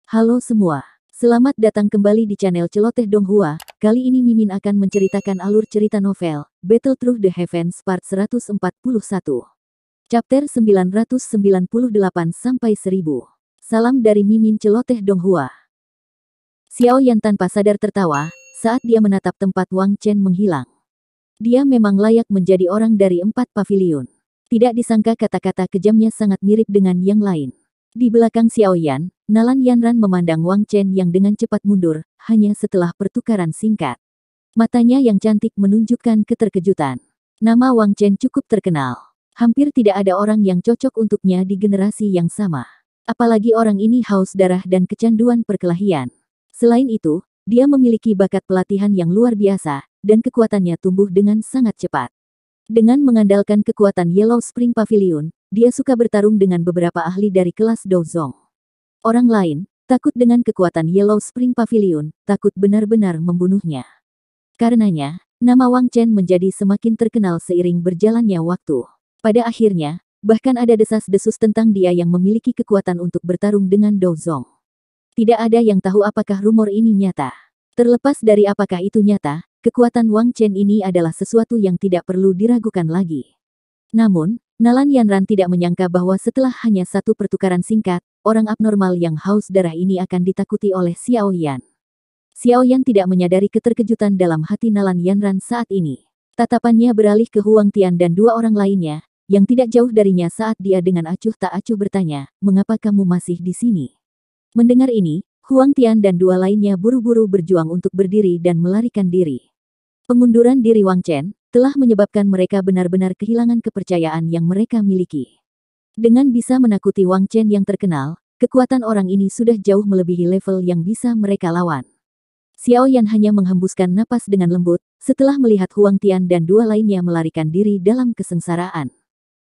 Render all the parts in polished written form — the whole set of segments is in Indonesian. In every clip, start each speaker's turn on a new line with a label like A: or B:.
A: Halo semua, selamat datang kembali di channel Celoteh Donghua. Kali ini Mimin akan menceritakan alur cerita novel, Battle Through the Heavens Part 141. Chapter 998-1000. Salam dari Mimin Celoteh Donghua. Xiao Yan tanpa sadar tertawa, saat dia menatap tempat Wang Chen menghilang. Dia memang layak menjadi orang dari 4 pavilion. Tidak disangka kata-kata kejamnya sangat mirip dengan yang lain. Di belakang Xiao Yan, Nalan Yanran memandang Wang Chen yang dengan cepat mundur, hanya setelah pertukaran singkat. Matanya yang cantik menunjukkan keterkejutan. Nama Wang Chen cukup terkenal. Hampir tidak ada orang yang cocok untuknya di generasi yang sama. Apalagi orang ini haus darah dan kecanduan perkelahian. Selain itu, dia memiliki bakat pelatihan yang luar biasa, dan kekuatannya tumbuh dengan sangat cepat. Dengan mengandalkan kekuatan Yellow Spring Pavilion, dia suka bertarung dengan beberapa ahli dari kelas Douzong. Orang lain, takut dengan kekuatan Yellow Spring Pavilion, takut benar-benar membunuhnya. Karenanya, nama Wang Chen menjadi semakin terkenal seiring berjalannya waktu. Pada akhirnya, bahkan ada desas-desus tentang dia yang memiliki kekuatan untuk bertarung dengan Douzong. Tidak ada yang tahu apakah rumor ini nyata. Terlepas dari apakah itu nyata, kekuatan Wang Chen ini adalah sesuatu yang tidak perlu diragukan lagi. Namun, Nalan Yanran tidak menyangka bahwa setelah hanya satu pertukaran singkat, orang abnormal yang haus darah ini akan ditakuti oleh Xiao Yan. Xiao Yan tidak menyadari keterkejutan dalam hati Nalan Yanran saat ini. Tatapannya beralih ke Huang Tian dan dua orang lainnya, yang tidak jauh darinya saat dia dengan acuh tak acuh bertanya, "Mengapa kamu masih di sini?" Mendengar ini, Huang Tian dan dua lainnya buru-buru berjuang untuk berdiri dan melarikan diri. Pengunduran diri Wang Chen telah menyebabkan mereka benar-benar kehilangan kepercayaan yang mereka miliki. Dengan bisa menakuti Wang Chen yang terkenal, kekuatan orang ini sudah jauh melebihi level yang bisa mereka lawan. Xiao Yan hanya menghembuskan napas dengan lembut, setelah melihat Huang Tian dan dua lainnya melarikan diri dalam kesengsaraan.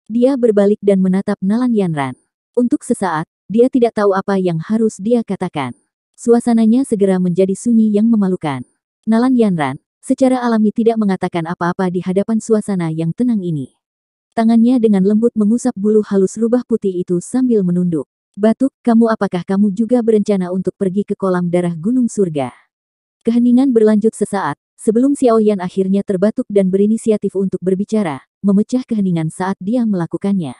A: Dia berbalik dan menatap Nalan Yanran. Untuk sesaat, dia tidak tahu apa yang harus dia katakan. Suasananya segera menjadi sunyi yang memalukan. Nalan Yanran secara alami tidak mengatakan apa-apa di hadapan suasana yang tenang ini. Tangannya dengan lembut mengusap bulu halus rubah putih itu sambil menunduk. "Batuk, apakah kamu juga berencana untuk pergi ke kolam darah Gunung Surga?" Keheningan berlanjut sesaat, sebelum Xiao Yan akhirnya terbatuk dan berinisiatif untuk berbicara, memecah keheningan saat dia melakukannya.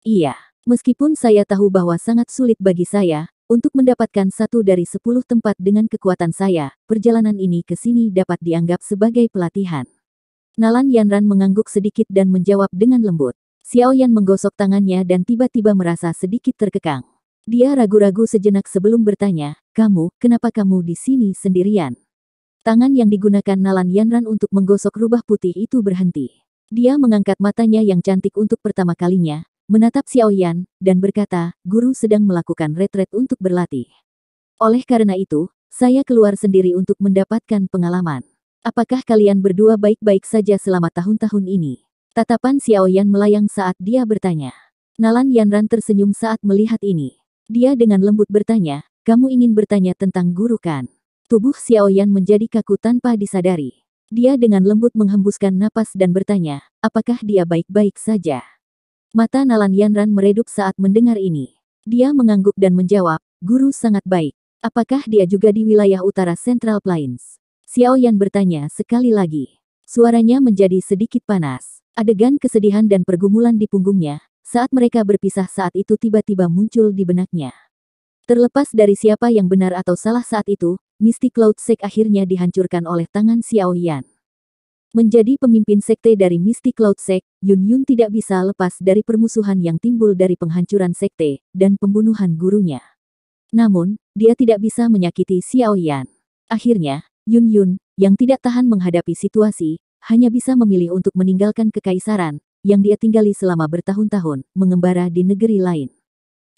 A: "Iya, meskipun saya tahu bahwa sangat sulit bagi saya untuk mendapatkan satu dari 10 tempat dengan kekuatan saya, perjalanan ini ke sini dapat dianggap sebagai pelatihan." Nalan Yanran mengangguk sedikit dan menjawab dengan lembut. Xiao Yan menggosok tangannya dan tiba-tiba merasa sedikit terkekang. Dia ragu-ragu sejenak sebelum bertanya, kenapa kamu di sini sendirian?" Tangan yang digunakan Nalan Yanran untuk menggosok rubah putih itu berhenti. Dia mengangkat matanya yang cantik untuk pertama kalinya, menatap Xiao Yan, dan berkata, "Guru sedang melakukan retret untuk berlatih. Oleh karena itu, saya keluar sendiri untuk mendapatkan pengalaman. Apakah kalian berdua baik-baik saja selama tahun-tahun ini?" Tatapan Xiao Yan melayang saat dia bertanya. Nalan Yanran tersenyum saat melihat ini. Dia dengan lembut bertanya, "Kamu ingin bertanya tentang guru kan?" Tubuh Xiao Yan menjadi kaku tanpa disadari. Dia dengan lembut menghembuskan napas dan bertanya, apakah dia baik-baik saja? Mata Nalan Yanran meredup saat mendengar ini. Dia mengangguk dan menjawab, "Guru sangat baik. Apakah dia juga di wilayah utara Central Plains?" Xiao Yan bertanya sekali lagi. Suaranya menjadi sedikit panas. Adegan kesedihan dan pergumulan di punggungnya, saat mereka berpisah saat itu tiba-tiba muncul di benaknya. Terlepas dari siapa yang benar atau salah saat itu, Mystic Cloud Sect akhirnya dihancurkan oleh tangan Xiao Yan. Menjadi pemimpin sekte dari Mystic Cloud Sect, Yun Yun tidak bisa lepas dari permusuhan yang timbul dari penghancuran sekte dan pembunuhan gurunya. Namun, dia tidak bisa menyakiti Xiao Yan. Akhirnya, Yun Yun, yang tidak tahan menghadapi situasi, hanya bisa memilih untuk meninggalkan kekaisaran, yang dia tinggali selama bertahun-tahun, mengembara di negeri lain.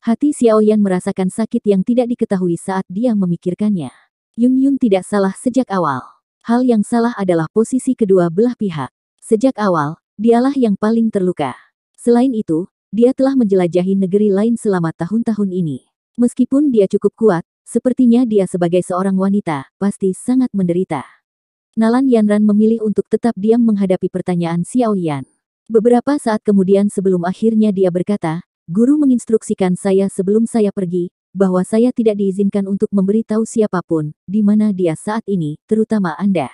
A: Hati Xiao Yan merasakan sakit yang tidak diketahui saat dia memikirkannya. Yun Yun tidak salah sejak awal. Hal yang salah adalah posisi kedua belah pihak. Sejak awal, dialah yang paling terluka. Selain itu, dia telah menjelajahi negeri lain selama tahun-tahun ini. Meskipun dia cukup kuat, sepertinya dia sebagai seorang wanita, pasti sangat menderita. Nalan Yanran memilih untuk tetap diam menghadapi pertanyaan Xiao Yan. Beberapa saat kemudian sebelum akhirnya dia berkata, "Guru menginstruksikan saya sebelum saya pergi, bahwa saya tidak diizinkan untuk memberitahu siapapun di mana dia saat ini, terutama Anda.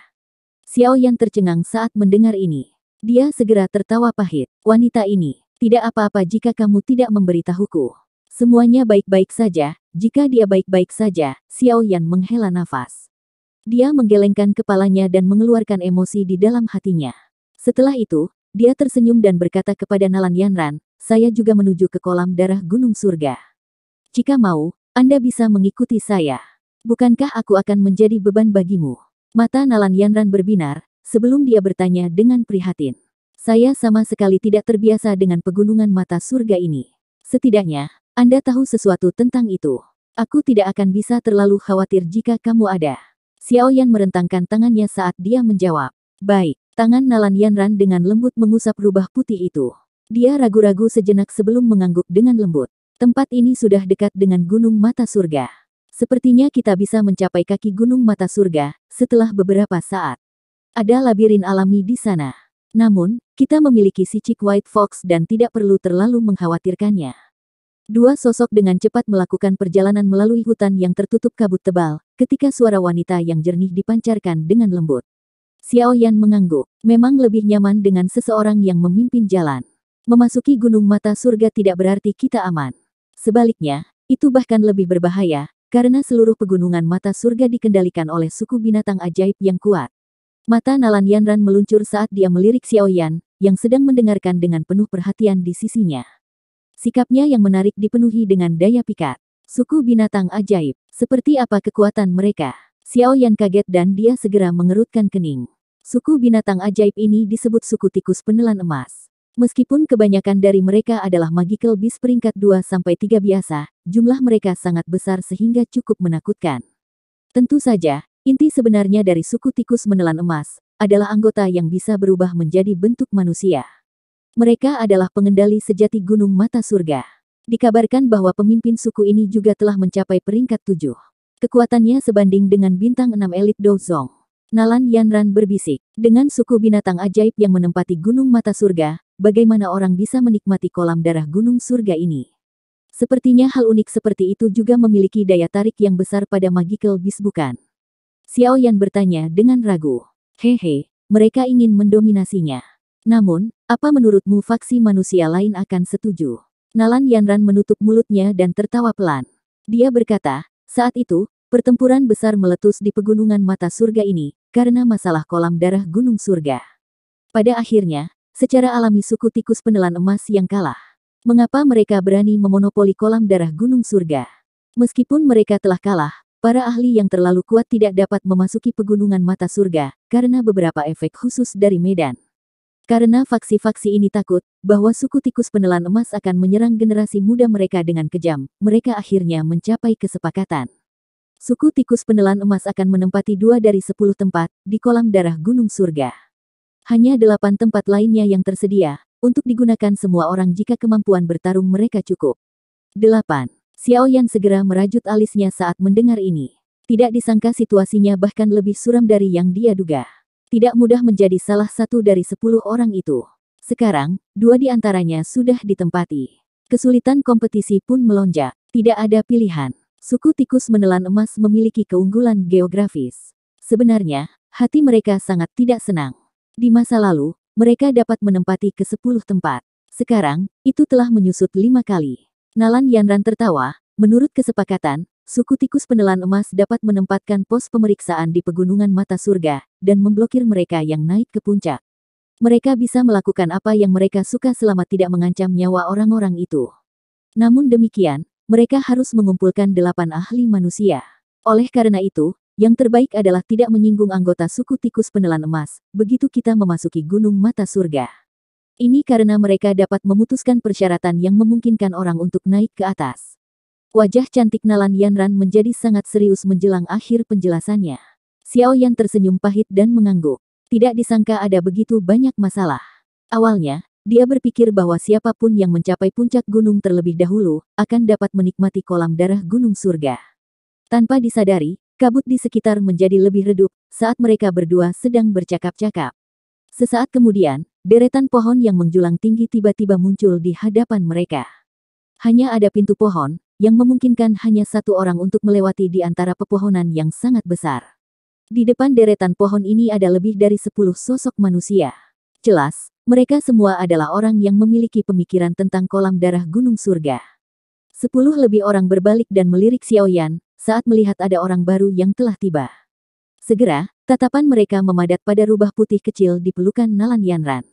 A: Xiao Yan tercengang saat mendengar ini. Dia segera tertawa pahit. Wanita ini, tidak apa-apa jika kamu tidak memberitahuku. Semuanya baik-baik saja, jika dia baik-baik saja, Xiao Yan menghela nafas. Dia menggelengkan kepalanya dan mengeluarkan emosi di dalam hatinya. Setelah itu, dia tersenyum dan berkata kepada Nalan Yanran, saya juga menuju ke kolam darah Gunung Surga. Jika mau, Anda bisa mengikuti saya. Bukankah aku akan menjadi beban bagimu? Mata Nalan Yanran berbinar, sebelum dia bertanya dengan prihatin. Saya sama sekali tidak terbiasa dengan pegunungan mata surga ini. Setidaknya, Anda tahu sesuatu tentang itu. Aku tidak akan bisa terlalu khawatir jika kamu ada. Xiao Yan merentangkan tangannya saat dia menjawab. Baik. Tangan Nalan Yanran dengan lembut mengusap rubah putih itu. Dia ragu-ragu sejenak sebelum mengangguk dengan lembut. Tempat ini sudah dekat dengan Gunung Mata Surga. Sepertinya kita bisa mencapai kaki Gunung Mata Surga setelah beberapa saat. Ada labirin alami di sana. Namun, kita memiliki sicik White Fox dan tidak perlu terlalu mengkhawatirkannya. Dua sosok dengan cepat melakukan perjalanan melalui hutan yang tertutup kabut tebal, ketika suara wanita yang jernih dipancarkan dengan lembut. Xiao Yan mengangguk. Memang lebih nyaman dengan seseorang yang memimpin jalan. Memasuki Gunung Mata Surga tidak berarti kita aman. Sebaliknya, itu bahkan lebih berbahaya, karena seluruh pegunungan Mata Surga dikendalikan oleh suku binatang ajaib yang kuat. Mata Nalan Yanran meluncur saat dia melirik Xiao Yan, yang sedang mendengarkan dengan penuh perhatian di sisinya. Sikapnya yang menarik dipenuhi dengan daya pikat. Suku binatang ajaib, seperti apa kekuatan mereka? Xiao Yan kaget dan dia segera mengerutkan kening. Suku binatang ajaib ini disebut suku tikus penelan emas. Meskipun kebanyakan dari mereka adalah magical beast peringkat 2-3 biasa, jumlah mereka sangat besar sehingga cukup menakutkan. Tentu saja, inti sebenarnya dari suku tikus menelan emas adalah anggota yang bisa berubah menjadi bentuk manusia. Mereka adalah pengendali sejati Gunung Mata Surga. Dikabarkan bahwa pemimpin suku ini juga telah mencapai peringkat 7. Kekuatannya sebanding dengan bintang 6 elit Dozong. Nalan Yanran berbisik. Dengan suku binatang ajaib yang menempati Gunung Mata Surga, bagaimana orang bisa menikmati kolam darah Gunung Surga ini? Sepertinya hal unik seperti itu juga memiliki daya tarik yang besar pada magical beast bukan? Xiao Yan bertanya dengan ragu. Hehe, mereka ingin mendominasinya. Namun, apa menurutmu faksi manusia lain akan setuju? Nalan Yanran menutup mulutnya dan tertawa pelan. Dia berkata, saat itu, pertempuran besar meletus di pegunungan Mata Surga ini, karena masalah kolam darah Gunung Surga. Pada akhirnya, secara alami suku tikus penelan emas yang kalah. Mengapa mereka berani memonopoli kolam darah Gunung Surga? Meskipun mereka telah kalah, para ahli yang terlalu kuat tidak dapat memasuki pegunungan Mata Surga, karena beberapa efek khusus dari medan. Karena faksi-faksi ini takut bahwa suku tikus penelan emas akan menyerang generasi muda mereka dengan kejam, mereka akhirnya mencapai kesepakatan. Suku tikus penelan emas akan menempati 2 dari 10 tempat di kolam darah Gunung Surga. Hanya 8 tempat lainnya yang tersedia untuk digunakan semua orang jika kemampuan bertarung mereka cukup. 8. Xiao Yan segera merajut alisnya saat mendengar ini. Tidak disangka situasinya bahkan lebih suram dari yang dia duga. Tidak mudah menjadi salah satu dari 10 orang itu. Sekarang, 2 di antaranya sudah ditempati. Kesulitan kompetisi pun melonjak. Tidak ada pilihan. Suku tikus menelan emas memiliki keunggulan geografis. Sebenarnya, hati mereka sangat tidak senang. Di masa lalu, mereka dapat menempati ke-10 tempat. Sekarang, itu telah menyusut 5 kali. Nalan Yanran tertawa. Menurut kesepakatan, suku tikus penelan emas dapat menempatkan pos pemeriksaan di pegunungan Mata Surga, dan memblokir mereka yang naik ke puncak. Mereka bisa melakukan apa yang mereka suka selama tidak mengancam nyawa orang-orang itu. Namun demikian, mereka harus mengumpulkan 8 ahli manusia. Oleh karena itu, yang terbaik adalah tidak menyinggung anggota suku tikus penelan emas, begitu kita memasuki Gunung Mata Surga. Ini karena mereka dapat memutuskan persyaratan yang memungkinkan orang untuk naik ke atas. Wajah cantik Nalan Yanran menjadi sangat serius menjelang akhir penjelasannya. Xiao Yan tersenyum pahit dan mengangguk. Tidak disangka ada begitu banyak masalah. Awalnya, dia berpikir bahwa siapapun yang mencapai puncak gunung terlebih dahulu, akan dapat menikmati kolam darah Gunung Surga. Tanpa disadari, kabut di sekitar menjadi lebih redup, saat mereka berdua sedang bercakap-cakap. Sesaat kemudian, deretan pohon yang menjulang tinggi tiba-tiba muncul di hadapan mereka. Hanya ada pintu pohon, yang memungkinkan hanya satu orang untuk melewati di antara pepohonan yang sangat besar. Di depan deretan pohon ini ada lebih dari 10 sosok manusia. Jelas, mereka semua adalah orang yang memiliki pemikiran tentang kolam darah gunung surga. 10 lebih orang berbalik dan melirik Xiaoyan saat melihat ada orang baru yang telah tiba. Segera, tatapan mereka memadat pada rubah putih kecil di pelukan Nalan Yanran.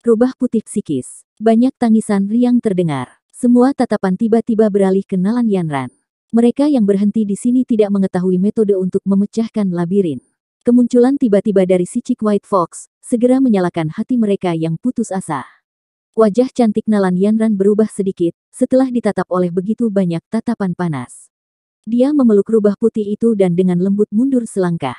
A: Rubah putih psikis. Banyak tangisan riang terdengar. Semua tatapan tiba-tiba beralih ke Nalan Yanran. Mereka yang berhenti di sini tidak mengetahui metode untuk memecahkan labirin. Kemunculan tiba-tiba dari si Chick White Fox segera menyalakan hati mereka yang putus asa. Wajah cantik Nalan Yanran berubah sedikit setelah ditatap oleh begitu banyak tatapan panas. Dia memeluk rubah putih itu dan dengan lembut mundur selangkah.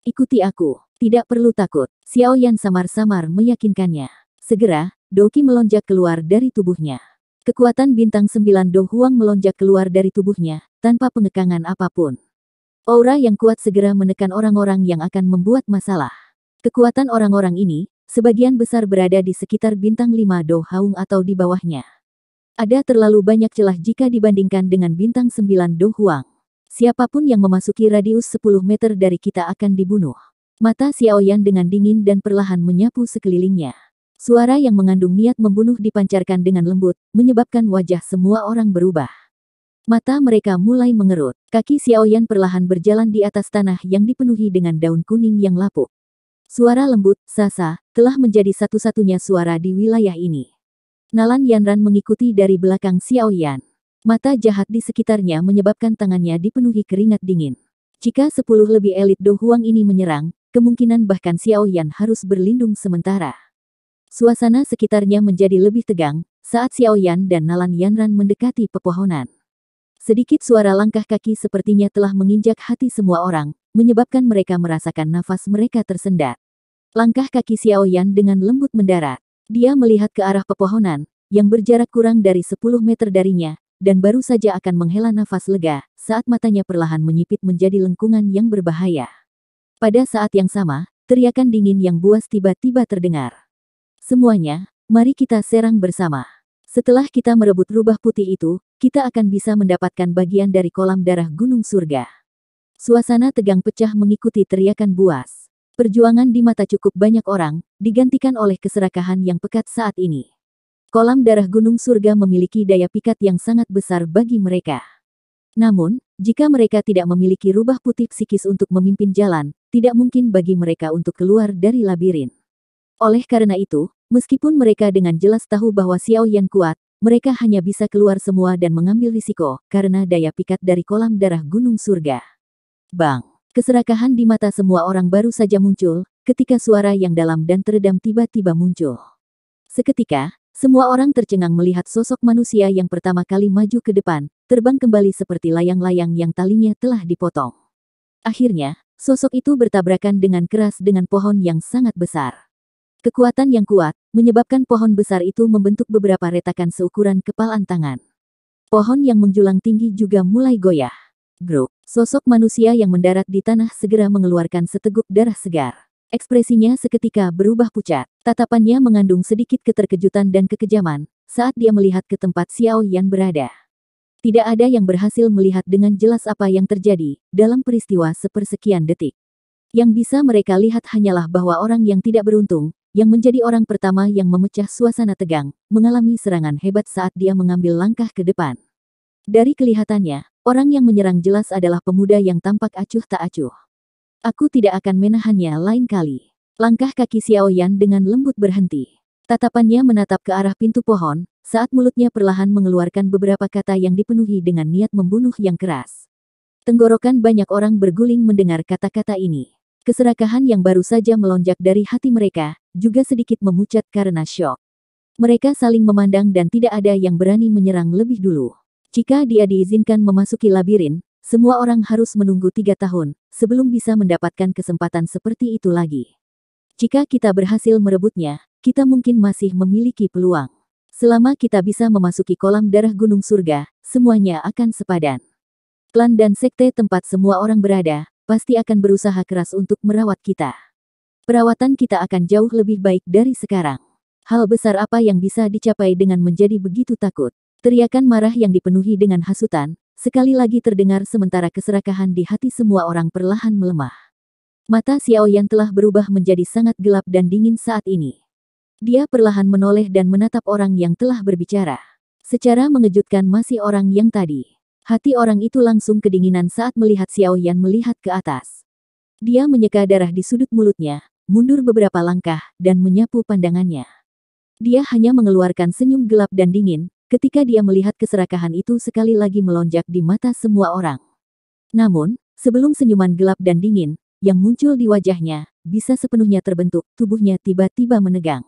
A: Ikuti aku. Tidak perlu takut. Xiaoyan samar-samar meyakinkannya. Segera, Doqi melonjak keluar dari tubuhnya. Kekuatan bintang 9 Do Huang melonjak keluar dari tubuhnya, tanpa pengekangan apapun. Aura yang kuat segera menekan orang-orang yang akan membuat masalah. Kekuatan orang-orang ini, sebagian besar berada di sekitar bintang 5 Do Haung atau di bawahnya. Ada terlalu banyak celah jika dibandingkan dengan bintang 9 Do Huang. Siapapun yang memasuki radius 10 meter dari kita akan dibunuh. Mata Xiaoyan dengan dingin dan perlahan menyapu sekelilingnya. Suara yang mengandung niat membunuh dipancarkan dengan lembut, menyebabkan wajah semua orang berubah. Mata mereka mulai mengerut. Kaki Xiaoyan perlahan berjalan di atas tanah yang dipenuhi dengan daun kuning yang lapuk. Suara lembut, sasa, telah menjadi satu-satunya suara di wilayah ini. Nalan Yanran mengikuti dari belakang Xiaoyan. Mata jahat di sekitarnya menyebabkan tangannya dipenuhi keringat dingin. Jika 10 lebih elit Do Huang ini menyerang, kemungkinan bahkan Xiaoyan harus berlindung sementara. Suasana sekitarnya menjadi lebih tegang saat Xiaoyan dan Nalan Yanran mendekati pepohonan. Sedikit suara langkah kaki sepertinya telah menginjak hati semua orang, menyebabkan mereka merasakan nafas mereka tersendat. Langkah kaki Xiaoyan dengan lembut mendarat. Dia melihat ke arah pepohonan, yang berjarak kurang dari 10 meter darinya, dan baru saja akan menghela nafas lega saat matanya perlahan menyipit menjadi lengkungan yang berbahaya. Pada saat yang sama, teriakan dingin yang buas tiba-tiba terdengar. Semuanya, mari kita serang bersama. Setelah kita merebut rubah putih itu, kita akan bisa mendapatkan bagian dari kolam darah gunung surga. Suasana tegang pecah mengikuti teriakan buas. Perjuangan di mata cukup banyak orang, digantikan oleh keserakahan yang pekat saat ini. Kolam darah gunung surga memiliki daya pikat yang sangat besar bagi mereka. Namun, jika mereka tidak memiliki rubah putih psikis untuk memimpin jalan, tidak mungkin bagi mereka untuk keluar dari labirin. Oleh karena itu, meskipun mereka dengan jelas tahu bahwa Xiaoyan kuat, mereka hanya bisa keluar semua dan mengambil risiko, karena daya pikat dari kolam darah gunung surga. Bang! Keserakahan di mata semua orang baru saja muncul, ketika suara yang dalam dan teredam tiba-tiba muncul. Seketika, semua orang tercengang melihat sosok manusia yang pertama kali maju ke depan, terbang kembali seperti layang-layang yang talinya telah dipotong. Akhirnya, sosok itu bertabrakan dengan keras dengan pohon yang sangat besar. Kekuatan yang kuat, menyebabkan pohon besar itu membentuk beberapa retakan seukuran kepalan tangan. Pohon yang menjulang tinggi juga mulai goyah. Gruk, sosok manusia yang mendarat di tanah segera mengeluarkan seteguk darah segar. Ekspresinya seketika berubah pucat. Tatapannya mengandung sedikit keterkejutan dan kekejaman, saat dia melihat ke tempat Xiaoyan berada. Tidak ada yang berhasil melihat dengan jelas apa yang terjadi dalam peristiwa sepersekian detik. Yang bisa mereka lihat hanyalah bahwa orang yang tidak beruntung, yang menjadi orang pertama yang memecah suasana tegang, mengalami serangan hebat saat dia mengambil langkah ke depan. Dari kelihatannya, orang yang menyerang jelas adalah pemuda yang tampak acuh tak acuh. Aku tidak akan menahannya lain kali. Langkah kaki Xiaoyan dengan lembut berhenti. Tatapannya menatap ke arah pintu pohon, saat mulutnya perlahan mengeluarkan beberapa kata yang dipenuhi dengan niat membunuh yang keras. Tenggorokan banyak orang berguling mendengar kata-kata ini. Keserakahan yang baru saja melonjak dari hati mereka, juga sedikit memucat karena syok. Mereka saling memandang dan tidak ada yang berani menyerang lebih dulu. Jika dia diizinkan memasuki labirin, semua orang harus menunggu 3 tahun, sebelum bisa mendapatkan kesempatan seperti itu lagi. Jika kita berhasil merebutnya, kita mungkin masih memiliki peluang. Selama kita bisa memasuki kolam darah gunung surga, semuanya akan sepadan. Klan dan sekte tempat semua orang berada, pasti akan berusaha keras untuk merawat kita. Perawatan kita akan jauh lebih baik dari sekarang. Hal besar apa yang bisa dicapai dengan menjadi begitu takut? Teriakan marah yang dipenuhi dengan hasutan, sekali lagi terdengar sementara keserakahan di hati semua orang perlahan melemah. Mata Xiao Yan telah berubah menjadi sangat gelap dan dingin saat ini. Dia perlahan menoleh dan menatap orang yang telah berbicara. Secara mengejutkan masih orang yang tadi. Hati orang itu langsung kedinginan saat melihat Xiao Yan melihat ke atas. Dia menyeka darah di sudut mulutnya, mundur beberapa langkah, dan menyapu pandangannya. Dia hanya mengeluarkan senyum gelap dan dingin, ketika dia melihat keserakahan itu sekali lagi melonjak di mata semua orang. Namun, sebelum senyuman gelap dan dingin, yang muncul di wajahnya, bisa sepenuhnya terbentuk, tubuhnya tiba-tiba menegang.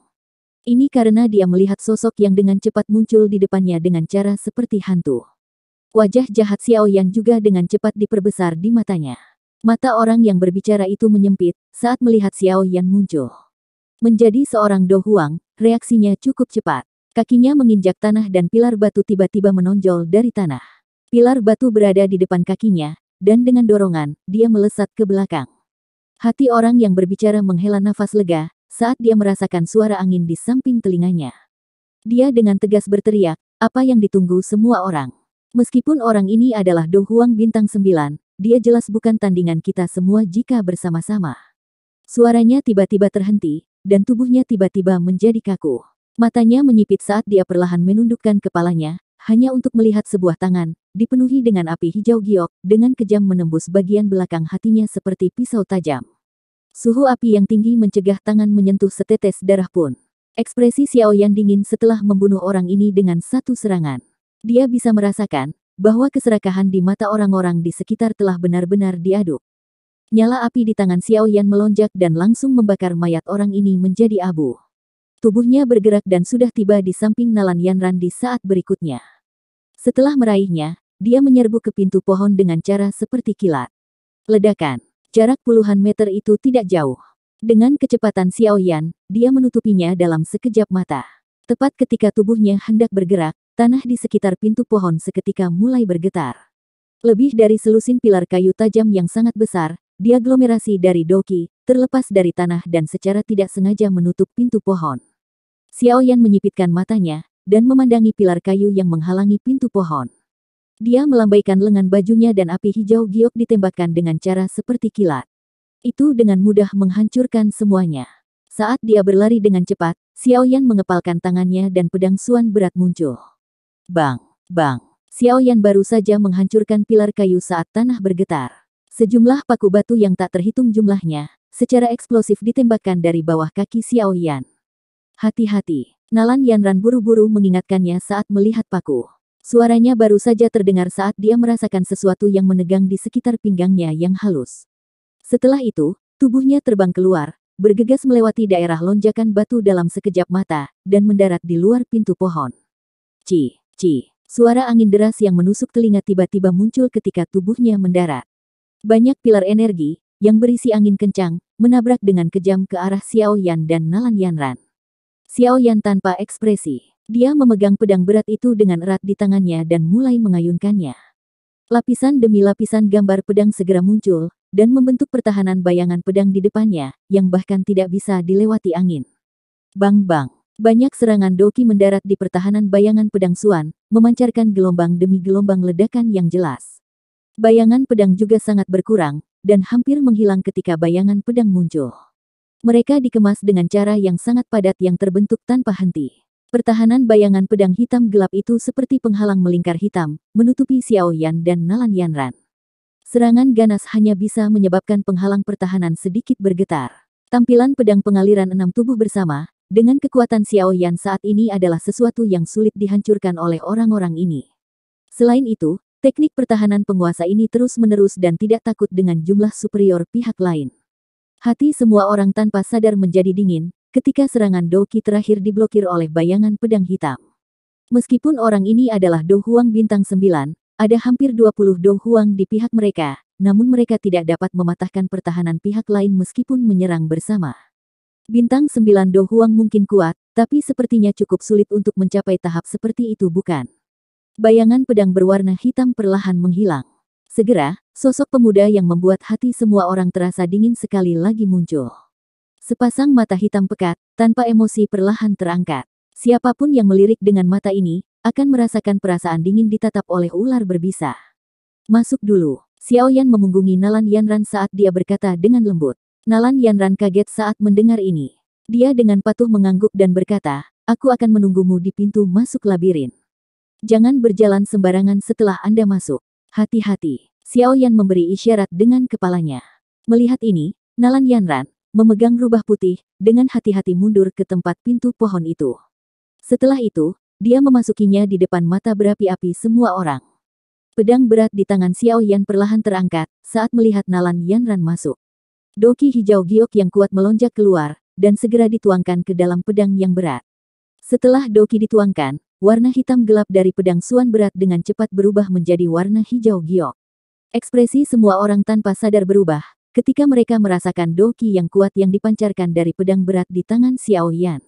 A: Ini karena dia melihat sosok yang dengan cepat muncul di depannya dengan cara seperti hantu. Wajah jahat Xiao Yan juga dengan cepat diperbesar di matanya. Mata orang yang berbicara itu menyempit saat melihat Xiao Yan muncul. Menjadi seorang Do Huang, reaksinya cukup cepat. Kakinya menginjak tanah dan pilar batu tiba-tiba menonjol dari tanah. Pilar batu berada di depan kakinya, dan dengan dorongan, dia melesat ke belakang. Hati orang yang berbicara menghela nafas lega, saat dia merasakan suara angin di samping telinganya. Dia dengan tegas berteriak, apa yang ditunggu semua orang. Meskipun orang ini adalah Do Huang Bintang 9, dia jelas bukan tandingan kita semua jika bersama-sama. Suaranya tiba-tiba terhenti, dan tubuhnya tiba-tiba menjadi kaku. Matanya menyipit saat dia perlahan menundukkan kepalanya, hanya untuk melihat sebuah tangan, dipenuhi dengan api hijau giok, dengan kejam menembus bagian belakang hatinya seperti pisau tajam. Suhu api yang tinggi mencegah tangan menyentuh setetes darah pun. Ekspresi Xiao Yan dingin setelah membunuh orang ini dengan satu serangan. Dia bisa merasakan bahwa keserakahan di mata orang-orang di sekitar telah benar-benar diaduk. Nyala api di tangan Xiao Yan melonjak dan langsung membakar mayat orang ini menjadi abu. Tubuhnya bergerak dan sudah tiba di samping Nalan Yanran di saat berikutnya. Setelah meraihnya, dia menyerbu ke pintu pohon dengan cara seperti kilat. Ledakan. Jarak puluhan meter itu tidak jauh. Dengan kecepatan Xiao Yan, dia menutupinya dalam sekejap mata. Tepat ketika tubuhnya hendak bergerak, tanah di sekitar pintu pohon seketika mulai bergetar. Lebih dari selusin pilar kayu tajam yang sangat besar, diaglomerasi dari doki, terlepas dari tanah dan secara tidak sengaja menutup pintu pohon. Xiao Yan menyipitkan matanya, dan memandangi pilar kayu yang menghalangi pintu pohon. Dia melambaikan lengan bajunya dan api hijau giok ditembakkan dengan cara seperti kilat. Itu dengan mudah menghancurkan semuanya. Saat dia berlari dengan cepat, Xiao Yan mengepalkan tangannya dan pedang suan berat muncul. Bang! Bang! Xiao Yan baru saja menghancurkan pilar kayu saat tanah bergetar. Sejumlah paku batu yang tak terhitung jumlahnya, secara eksplosif ditembakkan dari bawah kaki Xiao Yan. Hati-hati! Nalan Yanran buru-buru mengingatkannya saat melihat paku. Suaranya baru saja terdengar saat dia merasakan sesuatu yang menegang di sekitar pinggangnya yang halus. Setelah itu, tubuhnya terbang keluar, bergegas melewati daerah lonjakan batu dalam sekejap mata, dan mendarat di luar pintu pohon. Ci! Suara angin deras yang menusuk telinga tiba-tiba muncul ketika tubuhnya mendarat. Banyak pilar energi, yang berisi angin kencang, menabrak dengan kejam ke arah Xiao Yan dan Nalan Yanran. Xiao Yan tanpa ekspresi. Dia memegang pedang berat itu dengan erat di tangannya dan mulai mengayunkannya. Lapisan demi lapisan gambar pedang segera muncul, dan membentuk pertahanan bayangan pedang di depannya, yang bahkan tidak bisa dilewati angin. Bang-bang! Banyak serangan doki mendarat di pertahanan bayangan pedang suan, memancarkan gelombang demi gelombang ledakan yang jelas. Bayangan pedang juga sangat berkurang, dan hampir menghilang ketika bayangan pedang muncul. Mereka dikemas dengan cara yang sangat padat yang terbentuk tanpa henti. Pertahanan bayangan pedang hitam gelap itu seperti penghalang melingkar hitam, menutupi Xiao Yan dan Nalan Yanran. Serangan ganas hanya bisa menyebabkan penghalang pertahanan sedikit bergetar. Tampilan pedang pengaliran 6 tubuh bersama, dengan kekuatan Xiao Yan saat ini adalah sesuatu yang sulit dihancurkan oleh orang-orang ini. Selain itu, teknik pertahanan penguasa ini terus-menerus dan tidak takut dengan jumlah superior pihak lain. Hati semua orang tanpa sadar menjadi dingin, ketika serangan doki terakhir diblokir oleh bayangan pedang hitam. Meskipun orang ini adalah Do Huang Bintang 9, ada hampir 20 Do Huang di pihak mereka, namun mereka tidak dapat mematahkan pertahanan pihak lain meskipun menyerang bersama. Bintang 9 Do Huang mungkin kuat, tapi sepertinya cukup sulit untuk mencapai tahap seperti itu bukan? Bayangan pedang berwarna hitam perlahan menghilang. Segera, sosok pemuda yang membuat hati semua orang terasa dingin sekali lagi muncul. Sepasang mata hitam pekat, tanpa emosi perlahan terangkat. Siapapun yang melirik dengan mata ini, akan merasakan perasaan dingin ditatap oleh ular berbisa. Masuk dulu. Xiao Yan memunggungi Nalan Yanran saat dia berkata dengan lembut. Nalan Yanran kaget saat mendengar ini. Dia dengan patuh mengangguk dan berkata, aku akan menunggumu di pintu masuk labirin. Jangan berjalan sembarangan setelah Anda masuk. Hati-hati. Xiao Yan memberi isyarat dengan kepalanya. Melihat ini, Nalan Yanran memegang rubah putih, dengan hati-hati mundur ke tempat pintu pohon itu. Setelah itu, dia memasukinya di depan mata berapi-api semua orang. Pedang berat di tangan Xiao Yan perlahan terangkat saat melihat Nalan Yanran masuk. Doki hijau giok yang kuat melonjak keluar, dan segera dituangkan ke dalam pedang yang berat. Setelah doki dituangkan, warna hitam gelap dari pedang Suan berat dengan cepat berubah menjadi warna hijau giok. Ekspresi semua orang tanpa sadar berubah, ketika mereka merasakan doki yang kuat yang dipancarkan dari pedang berat di tangan Xiao Yan.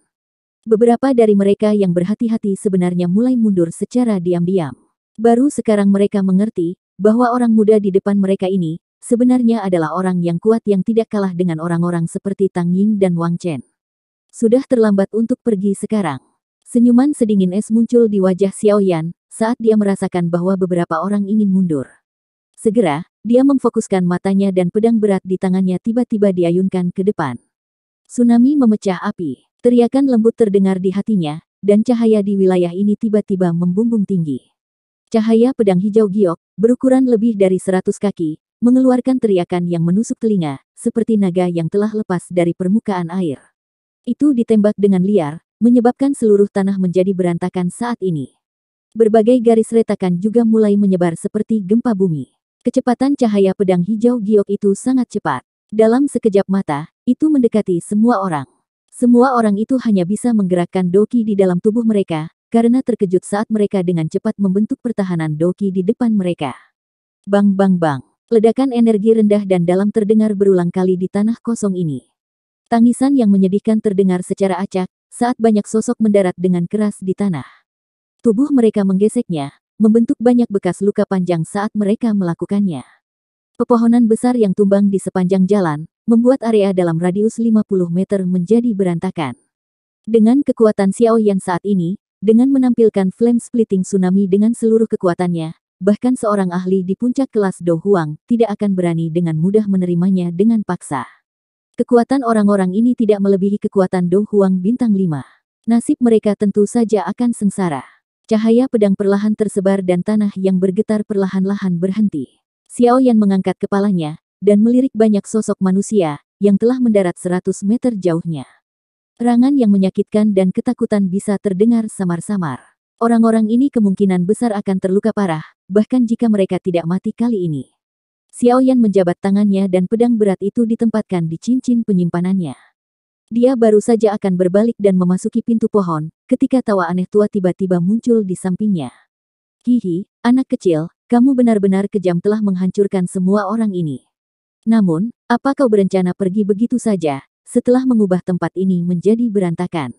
A: Beberapa dari mereka yang berhati-hati sebenarnya mulai mundur secara diam-diam. Baru sekarang mereka mengerti, bahwa orang muda di depan mereka ini, sebenarnya adalah orang yang kuat yang tidak kalah dengan orang-orang seperti Tang Ying dan Wang Chen. Sudah terlambat untuk pergi sekarang. Senyuman sedingin es muncul di wajah Xiao Yan, saat dia merasakan bahwa beberapa orang ingin mundur. Segera, dia memfokuskan matanya dan pedang berat di tangannya tiba-tiba diayunkan ke depan. Tsunami memecah api. Teriakan lembut terdengar di hatinya, dan cahaya di wilayah ini tiba-tiba membumbung tinggi. Cahaya pedang hijau giok, berukuran lebih dari 100 kaki, mengeluarkan teriakan yang menusuk telinga, seperti naga yang telah lepas dari permukaan air. Itu ditembak dengan liar, menyebabkan seluruh tanah menjadi berantakan saat ini. Berbagai garis retakan juga mulai menyebar seperti gempa bumi. Kecepatan cahaya pedang hijau giok itu sangat cepat. Dalam sekejap mata, itu mendekati semua orang. Semua orang itu hanya bisa menggerakkan doki di dalam tubuh mereka, karena terkejut saat mereka dengan cepat membentuk pertahanan doki di depan mereka. Bang bang bang. Ledakan energi rendah dan dalam terdengar berulang kali di tanah kosong ini. Tangisan yang menyedihkan terdengar secara acak, saat banyak sosok mendarat dengan keras di tanah. Tubuh mereka menggeseknya, membentuk banyak bekas luka panjang saat mereka melakukannya. Pepohonan besar yang tumbang di sepanjang jalan, membuat area dalam radius 50 meter menjadi berantakan. Dengan kekuatan Xiao Yan saat ini, dengan menampilkan flame splitting tsunami dengan seluruh kekuatannya, bahkan seorang ahli di puncak kelas Do Huang tidak akan berani dengan mudah menerimanya dengan paksa. Kekuatan orang-orang ini tidak melebihi kekuatan Do Huang bintang 5. Nasib mereka tentu saja akan sengsara. Cahaya pedang perlahan tersebar dan tanah yang bergetar perlahan-lahan berhenti. Xiao Yan mengangkat kepalanya, dan melirik banyak sosok manusia, yang telah mendarat 100 meter jauhnya. Erangan yang menyakitkan dan ketakutan bisa terdengar samar-samar. Orang-orang ini kemungkinan besar akan terluka parah, bahkan jika mereka tidak mati kali ini. Xiao Yan menjabat tangannya dan pedang berat itu ditempatkan di cincin penyimpanannya. Dia baru saja akan berbalik dan memasuki pintu pohon, ketika tawa aneh tua tiba-tiba muncul di sampingnya. Hihi, anak kecil, kamu benar-benar kejam telah menghancurkan semua orang ini. Namun, apa kau berencana pergi begitu saja, setelah mengubah tempat ini menjadi berantakan?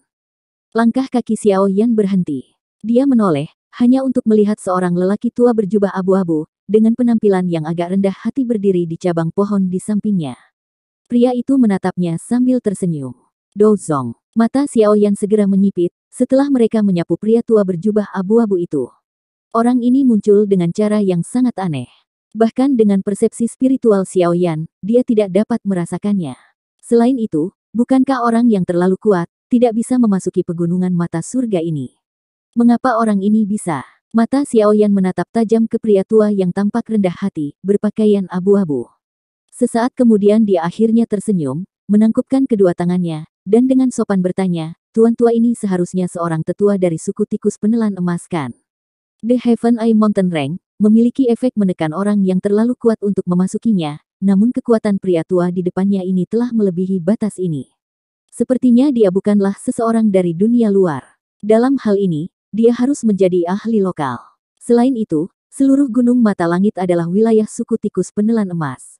A: Langkah kaki Xiao Yan berhenti. Dia menoleh, hanya untuk melihat seorang lelaki tua berjubah abu-abu, dengan penampilan yang agak rendah hati berdiri di cabang pohon di sampingnya. Pria itu menatapnya sambil tersenyum. Dozong. Mata Xiao Yan segera menyipit, setelah mereka menyapu pria tua berjubah abu-abu itu. Orang ini muncul dengan cara yang sangat aneh. Bahkan dengan persepsi spiritual Xiao Yan, dia tidak dapat merasakannya. Selain itu, bukankah orang yang terlalu kuat, tidak bisa memasuki pegunungan mata surga ini? Mengapa orang ini bisa? Mata Xiao Yan menatap tajam ke pria tua yang tampak rendah hati, berpakaian abu-abu. Sesaat kemudian dia akhirnya tersenyum, menangkupkan kedua tangannya, dan dengan sopan bertanya, tuan tua ini seharusnya seorang tetua dari suku tikus penelan emas kan? The Heaven Eye Mountain Range memiliki efek menekan orang yang terlalu kuat untuk memasukinya, namun kekuatan pria tua di depannya ini telah melebihi batas ini. Sepertinya dia bukanlah seseorang dari dunia luar. Dalam hal ini, dia harus menjadi ahli lokal. Selain itu, seluruh gunung mata langit adalah wilayah suku tikus penelan emas.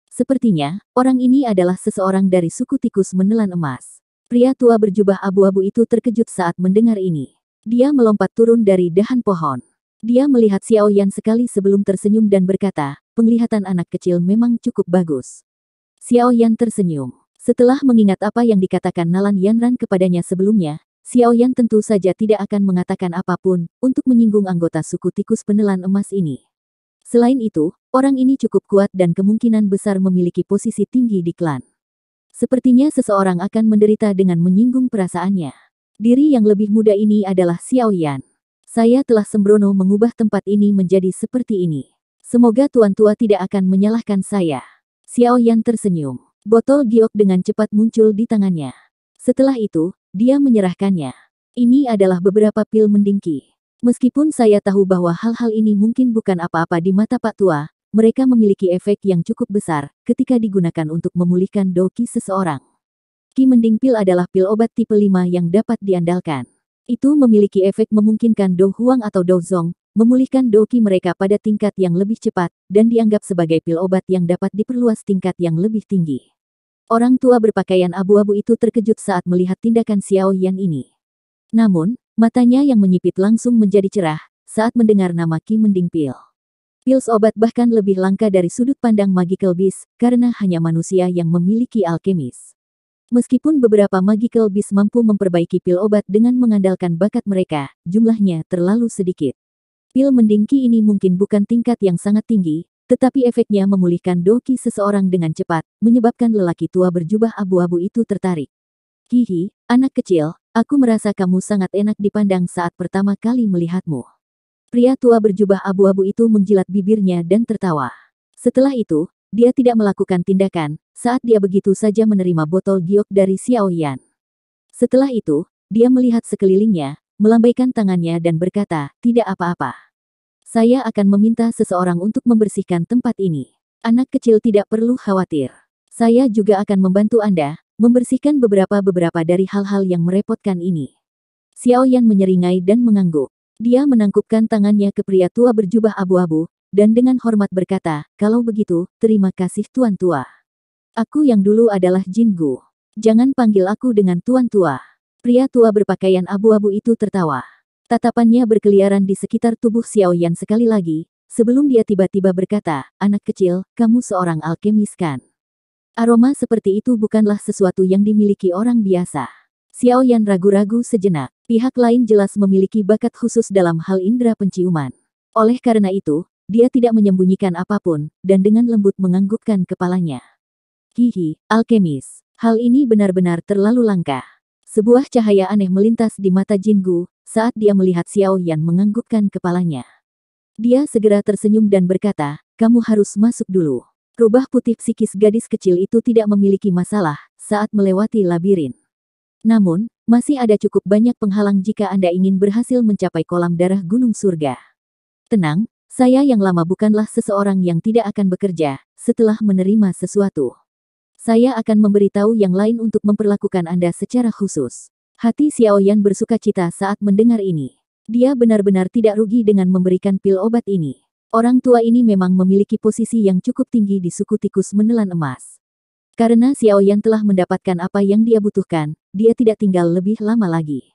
A: Sepertinya, orang ini adalah seseorang dari suku tikus menelan emas. Pria tua berjubah abu-abu itu terkejut saat mendengar ini. Dia melompat turun dari dahan pohon. Dia melihat Xiao Yan sekali sebelum tersenyum dan berkata, penglihatan anak kecil memang cukup bagus. Xiao Yan tersenyum. Setelah mengingat apa yang dikatakan Nalan Yanran kepadanya sebelumnya, Xiao Yan tentu saja tidak akan mengatakan apapun untuk menyinggung anggota suku tikus penelan emas ini. Selain itu, orang ini cukup kuat dan kemungkinan besar memiliki posisi tinggi di klan. Sepertinya seseorang akan menderita dengan menyinggung perasaannya. Diri yang lebih muda ini adalah Xiao Yan. Saya telah sembrono mengubah tempat ini menjadi seperti ini. Semoga tuan tua tidak akan menyalahkan saya. Xiao Yan tersenyum. Botol giok dengan cepat muncul di tangannya. Setelah itu, dia menyerahkannya. Ini adalah beberapa pil mendingki. Meskipun saya tahu bahwa hal-hal ini mungkin bukan apa-apa di mata Pak Tua, mereka memiliki efek yang cukup besar ketika digunakan untuk memulihkan doki seseorang. Ki mending pil adalah pil obat tipe 5 yang dapat diandalkan. Itu memiliki efek memungkinkan Do Huang atau Do Zong memulihkan doki mereka pada tingkat yang lebih cepat, dan dianggap sebagai pil obat yang dapat diperluas tingkat yang lebih tinggi. Orang tua berpakaian abu-abu itu terkejut saat melihat tindakan Xiao Yan ini. Namun, matanya yang menyipit langsung menjadi cerah saat mendengar nama Ki Mending Pil. Pils obat bahkan lebih langka dari sudut pandang Magical Beast, karena hanya manusia yang memiliki alkemis. Meskipun beberapa Magical Beast mampu memperbaiki pil obat dengan mengandalkan bakat mereka, jumlahnya terlalu sedikit. Pil mendingki ini mungkin bukan tingkat yang sangat tinggi, tetapi efeknya memulihkan doki seseorang dengan cepat, menyebabkan lelaki tua berjubah abu-abu itu tertarik. Hihi, anak kecil, aku merasa kamu sangat enak dipandang saat pertama kali melihatmu. Pria tua berjubah abu-abu itu menjilat bibirnya dan tertawa. Setelah itu, dia tidak melakukan tindakan, saat dia begitu saja menerima botol giok dari Xiao Yan. Setelah itu, dia melihat sekelilingnya, melambaikan tangannya dan berkata, tidak apa-apa. Saya akan meminta seseorang untuk membersihkan tempat ini. Anak kecil tidak perlu khawatir. Saya juga akan membantu Anda, membersihkan beberapa dari hal-hal yang merepotkan ini. Xiao Yan menyeringai dan mengangguk. Dia menangkupkan tangannya ke pria tua berjubah abu-abu, dan dengan hormat berkata, kalau begitu, terima kasih tuan tua. Aku yang dulu adalah Jin Gu. Jangan panggil aku dengan tuan tua. Pria tua berpakaian abu-abu itu tertawa. Tatapannya berkeliaran di sekitar tubuh Xiao Yan sekali lagi, sebelum dia tiba-tiba berkata, anak kecil, kamu seorang alkemis kan? Aroma seperti itu bukanlah sesuatu yang dimiliki orang biasa. Xiao Yan ragu-ragu sejenak. Pihak lain jelas memiliki bakat khusus dalam hal indera penciuman. Oleh karena itu, dia tidak menyembunyikan apapun, dan dengan lembut menganggukkan kepalanya. Hihi, alkemis. Hal ini benar-benar terlalu langka. Sebuah cahaya aneh melintas di mata Jin Gu saat dia melihat Xiao Yan menganggukkan kepalanya. Dia segera tersenyum dan berkata, kamu harus masuk dulu. Rubah putih psikis gadis kecil itu tidak memiliki masalah saat melewati labirin. Namun, masih ada cukup banyak penghalang jika Anda ingin berhasil mencapai kolam darah gunung surga. Tenang, saya yang lama bukanlah seseorang yang tidak akan bekerja setelah menerima sesuatu. Saya akan memberitahu yang lain untuk memperlakukan Anda secara khusus. Hati Xiao Yan bersukacita saat mendengar ini. Dia benar-benar tidak rugi dengan memberikan pil obat ini. Orang tua ini memang memiliki posisi yang cukup tinggi di suku tikus menelan emas. Karena Xiao Yan telah mendapatkan apa yang dia butuhkan, dia tidak tinggal lebih lama lagi.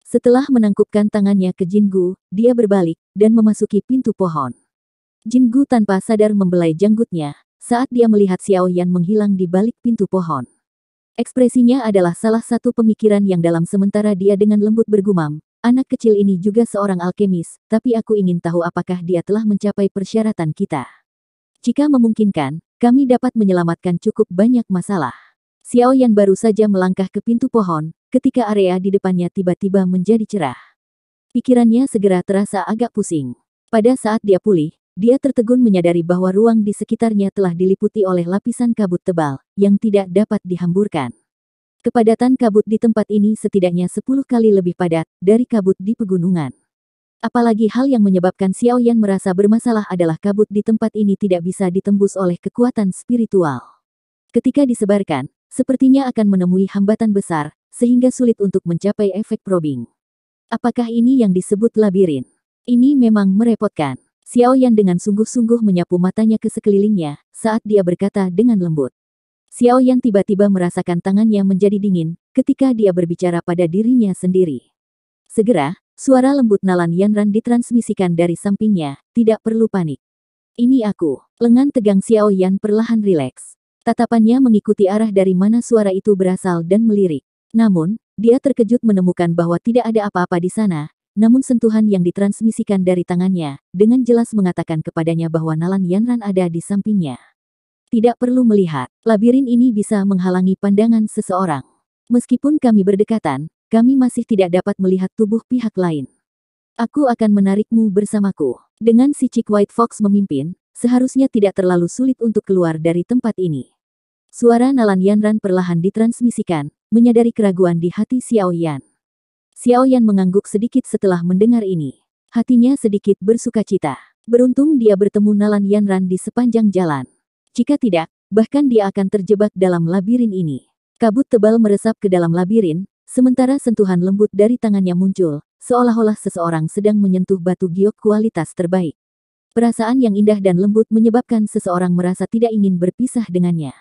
A: Setelah menangkupkan tangannya ke Jin Gu, dia berbalik dan memasuki pintu pohon. Jin Gu tanpa sadar membelai janggutnya saat dia melihat Xiao Yan menghilang di balik pintu pohon. Ekspresinya adalah salah satu pemikiran yang dalam sementara dia dengan lembut bergumam, anak kecil ini juga seorang alkemis, tapi aku ingin tahu apakah dia telah mencapai persyaratan kita. Jika memungkinkan, kami dapat menyelamatkan cukup banyak masalah. Xiao Yan baru saja melangkah ke pintu pohon, ketika area di depannya tiba-tiba menjadi cerah. Pikirannya segera terasa agak pusing. Pada saat dia pulih, dia tertegun menyadari bahwa ruang di sekitarnya telah diliputi oleh lapisan kabut tebal, yang tidak dapat dihamburkan. Kepadatan kabut di tempat ini setidaknya 10 kali lebih padat dari kabut di pegunungan. Apalagi hal yang menyebabkan Xiao Yan merasa bermasalah adalah kabut di tempat ini tidak bisa ditembus oleh kekuatan spiritual. Ketika disebarkan, sepertinya akan menemui hambatan besar, sehingga sulit untuk mencapai efek probing. Apakah ini yang disebut labirin? Ini memang merepotkan. Xiao Yan dengan sungguh-sungguh menyapu matanya ke sekelilingnya, saat dia berkata dengan lembut. Xiao Yan tiba-tiba merasakan tangannya menjadi dingin, ketika dia berbicara pada dirinya sendiri. Segera, suara lembut Nalan Yanran ditransmisikan dari sampingnya, tidak perlu panik. Ini aku. Lengan tegang Xiao Yan perlahan rileks. Tatapannya mengikuti arah dari mana suara itu berasal dan melirik. Namun, dia terkejut menemukan bahwa tidak ada apa-apa di sana, namun sentuhan yang ditransmisikan dari tangannya, dengan jelas mengatakan kepadanya bahwa Nalan Yanran ada di sampingnya. Tidak perlu melihat, labirin ini bisa menghalangi pandangan seseorang. Meskipun kami berdekatan, kami masih tidak dapat melihat tubuh pihak lain. Aku akan menarikmu bersamaku. Dengan si Chick White Fox memimpin, seharusnya tidak terlalu sulit untuk keluar dari tempat ini. Suara Nalan Yanran perlahan ditransmisikan, menyadari keraguan di hati Xiao Yan. Xiao Yan mengangguk sedikit setelah mendengar ini. Hatinya sedikit bersukacita. Beruntung dia bertemu Nalan Yanran di sepanjang jalan. Jika tidak, bahkan dia akan terjebak dalam labirin ini. Kabut tebal meresap ke dalam labirin, sementara sentuhan lembut dari tangannya muncul, seolah-olah seseorang sedang menyentuh batu giok kualitas terbaik. Perasaan yang indah dan lembut menyebabkan seseorang merasa tidak ingin berpisah dengannya.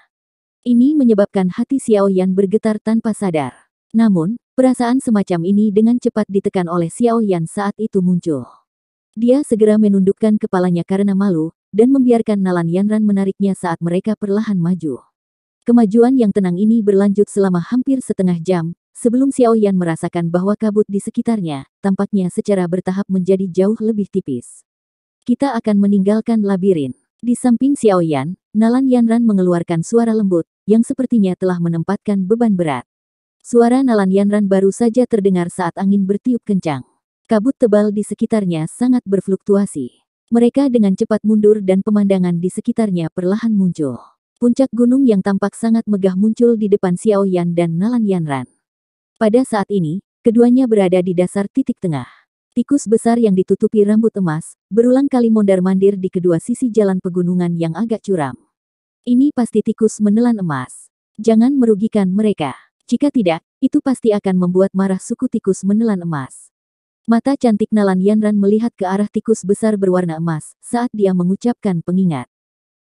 A: Ini menyebabkan hati Xiao Yan bergetar tanpa sadar. Namun, perasaan semacam ini dengan cepat ditekan oleh Xiao Yan saat itu muncul. Dia segera menundukkan kepalanya karena malu, dan membiarkan Nalan Yanran menariknya saat mereka perlahan maju. Kemajuan yang tenang ini berlanjut selama hampir setengah jam, sebelum Xiao Yan merasakan bahwa kabut di sekitarnya, tampaknya secara bertahap menjadi jauh lebih tipis. Kita akan meninggalkan labirin. Di samping Xiao Yan, Nalan Yanran mengeluarkan suara lembut, yang sepertinya telah menempatkan beban berat. Suara Nalan Yanran baru saja terdengar saat angin bertiup kencang. Kabut tebal di sekitarnya sangat berfluktuasi. Mereka dengan cepat mundur dan pemandangan di sekitarnya perlahan muncul. Puncak gunung yang tampak sangat megah muncul di depan Xiao Yan dan Nalan Yanran. Pada saat ini, keduanya berada di dasar titik tengah. Tikus besar yang ditutupi rambut emas, berulang kali mondar-mandir di kedua sisi jalan pegunungan yang agak curam. Ini pasti tikus menelan emas. Jangan merugikan mereka. Jika tidak, itu pasti akan membuat marah suku tikus menelan emas. Mata cantik Nalan Yanran melihat ke arah tikus besar berwarna emas, saat dia mengucapkan pengingat.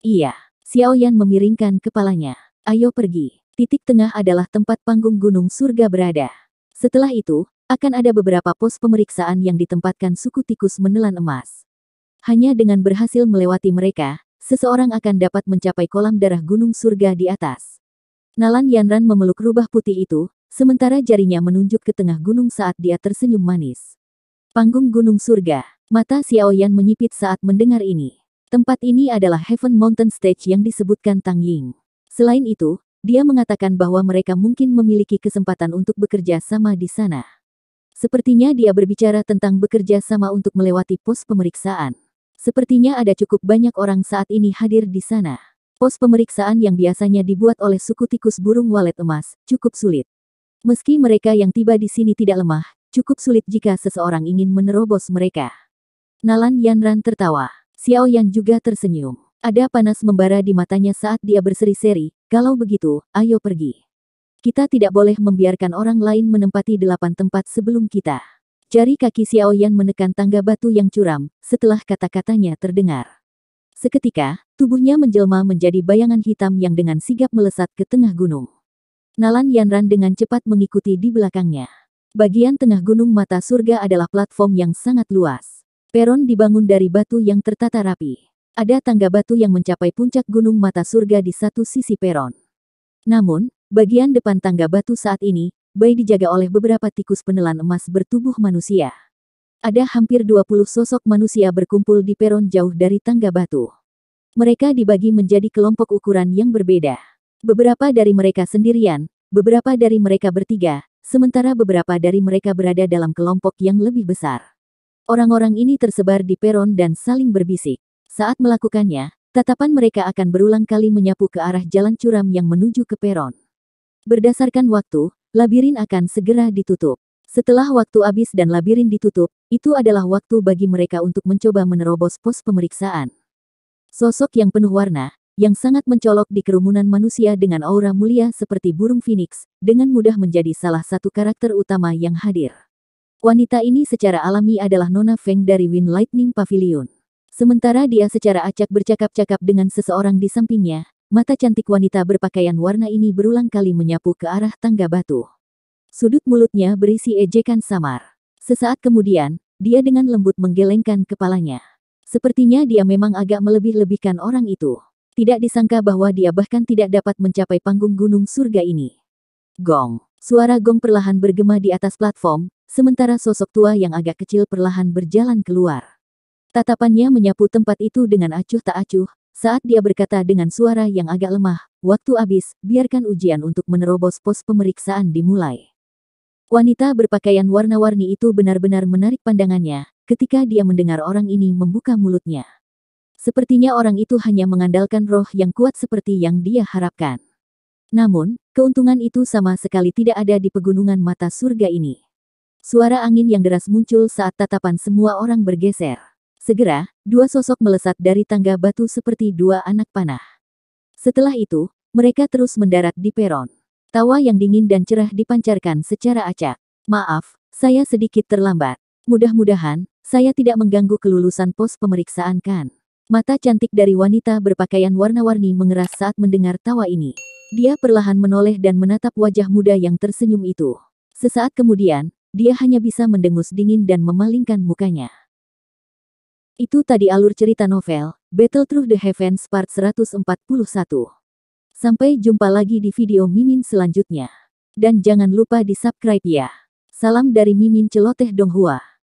A: Iya, Xiao Yan memiringkan kepalanya. Ayo pergi. Titik tengah adalah tempat panggung gunung surga berada. Setelah itu, akan ada beberapa pos pemeriksaan yang ditempatkan suku tikus menelan emas. Hanya dengan berhasil melewati mereka, seseorang akan dapat mencapai kolam darah gunung surga di atas. Nalan Yanran memeluk rubah putih itu, sementara jarinya menunjuk ke tengah gunung saat dia tersenyum manis. Panggung gunung surga. Mata Xiao Yan menyipit saat mendengar ini. Tempat ini adalah Heaven Mountain Stage yang disebutkan Tang Ying. Selain itu, dia mengatakan bahwa mereka mungkin memiliki kesempatan untuk bekerja sama di sana. Sepertinya dia berbicara tentang bekerja sama untuk melewati pos pemeriksaan. Sepertinya ada cukup banyak orang saat ini hadir di sana. Pos pemeriksaan yang biasanya dibuat oleh suku tikus burung walet emas, cukup sulit. Meski mereka yang tiba di sini tidak lemah, cukup sulit jika seseorang ingin menerobos mereka. Nalan Yanran tertawa. Xiao Yan juga tersenyum. Ada panas membara di matanya saat dia berseri-seri, kalau begitu, ayo pergi. Kita tidak boleh membiarkan orang lain menempati 8 tempat sebelum kita. Jari kaki Xiao Yan menekan tangga batu yang curam, setelah kata-katanya terdengar. Seketika, tubuhnya menjelma menjadi bayangan hitam yang dengan sigap melesat ke tengah gunung. Nalan Yanran dengan cepat mengikuti di belakangnya. Bagian tengah gunung mata surga adalah platform yang sangat luas. Peron dibangun dari batu yang tertata rapi. Ada tangga batu yang mencapai puncak gunung mata surga di satu sisi peron. Namun, bagian depan tangga batu saat ini, baik dijaga oleh beberapa tikus penelan emas bertubuh manusia. Ada hampir 20 sosok manusia berkumpul di peron jauh dari tangga batu. Mereka dibagi menjadi kelompok ukuran yang berbeda. Beberapa dari mereka sendirian, beberapa dari mereka bertiga, sementara beberapa dari mereka berada dalam kelompok yang lebih besar. Orang-orang ini tersebar di peron dan saling berbisik. Saat melakukannya, tatapan mereka akan berulang kali menyapu ke arah jalan curam yang menuju ke peron. Berdasarkan waktu, labirin akan segera ditutup. Setelah waktu habis dan labirin ditutup, itu adalah waktu bagi mereka untuk mencoba menerobos pos pemeriksaan. Sosok yang penuh warna, yang sangat mencolok di kerumunan manusia dengan aura mulia seperti burung phoenix, dengan mudah menjadi salah satu karakter utama yang hadir. Wanita ini secara alami adalah Nona Feng dari Wind Lightning Pavilion. Sementara dia secara acak bercakap-cakap dengan seseorang di sampingnya, mata cantik wanita berpakaian warna ini berulang kali menyapu ke arah tangga batu. Sudut mulutnya berisi ejekan samar. Sesaat kemudian, dia dengan lembut menggelengkan kepalanya. Sepertinya dia memang agak melebih-lebihkan orang itu. Tidak disangka bahwa dia bahkan tidak dapat mencapai panggung gunung surga ini. Gong. Suara gong perlahan bergema di atas platform, sementara sosok tua yang agak kecil perlahan berjalan keluar. Tatapannya menyapu tempat itu dengan acuh tak acuh, saat dia berkata dengan suara yang agak lemah, "Waktu habis, biarkan ujian untuk menerobos pos pemeriksaan dimulai." Wanita berpakaian warna-warni itu benar-benar menarik pandangannya, ketika dia mendengar orang ini membuka mulutnya. Sepertinya orang itu hanya mengandalkan roh yang kuat seperti yang dia harapkan. Namun, keuntungan itu sama sekali tidak ada di pegunungan mata surga ini. Suara angin yang deras muncul saat tatapan semua orang bergeser. Segera, dua sosok melesat dari tangga batu seperti dua anak panah. Setelah itu, mereka terus mendarat di peron. Tawa yang dingin dan cerah dipancarkan secara acak. "Maaf, saya sedikit terlambat. Mudah-mudahan, saya tidak mengganggu kelulusan pos pemeriksaan kan?" Mata cantik dari wanita berpakaian warna-warni mengeras saat mendengar tawa ini. Dia perlahan menoleh dan menatap wajah muda yang tersenyum itu. Sesaat kemudian, dia hanya bisa mendengus dingin dan memalingkan mukanya. Itu tadi alur cerita novel, Battle Through the Heavens Part 141. Sampai jumpa lagi di video Mimin selanjutnya. Dan jangan lupa di subscribe ya. Salam dari Mimin Celoteh Donghua.